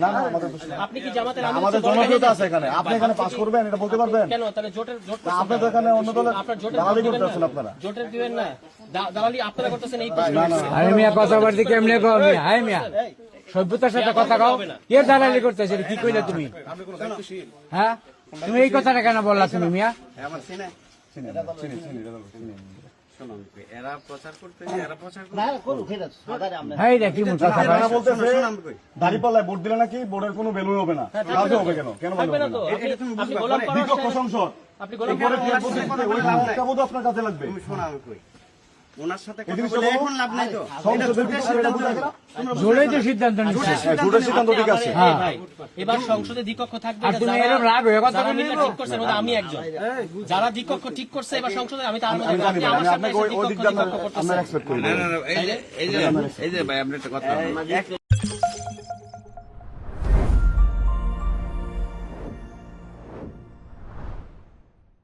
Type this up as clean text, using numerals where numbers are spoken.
না না আমাদের আপনি কি জামাতের আমাদের জনপ্রিয়তা আছে এখানে, আপনি এখানে পাস করবেন এটা বলতে পারবেন কেন? তাহলে জোটের আপনি তো এখানে অন্য দলের দালালি করতেছেন আপনারা। জোটের দিবেন না, দালালি আপনারা করতেছেন এই আরে মিয়া কথা বলতে কেমনে কও মিয়া? হাই মিয়া সভ্যতার সাথে কথা কও। কে দালালি করতেছে? কি কইলা তুমি? হ্যাঁ তুমি এই কথাটা কেন বললা তুমি মিয়া? দাঁড়িপাল্লায় ভোট দিলে নাকি বোর্ডের কোনো ভ্যালু হবে না, কাজে হবে কেন? কেন থাকবে না তো? আপনি গোলাম বিপক্ষ সংসদ আপনি গোলাম আপনার কাছে লাগবে। ওনার সাথে কথা বলে এখন লাভ নাই তো। জোরেই তো সিদ্ধান্ত নিচ্ছে। জোটের সিদ্ধান্ত ঠিক আছে। এবার সংসদে দ্বিকক্ষ থাকবে। আর তুমি এরকম রাগ হয়ে কথা বললে ঠিক করছেন ওটা আমি একজন, যারা দ্বিকক্ষ ঠিক করছে এবার সংসদে আমি তার মধ্যে আমি আপনাকে ওই দিক দিয়ে আমরা এক্সপেক্ট করি। এই যে ভাই আপনি একটা কথা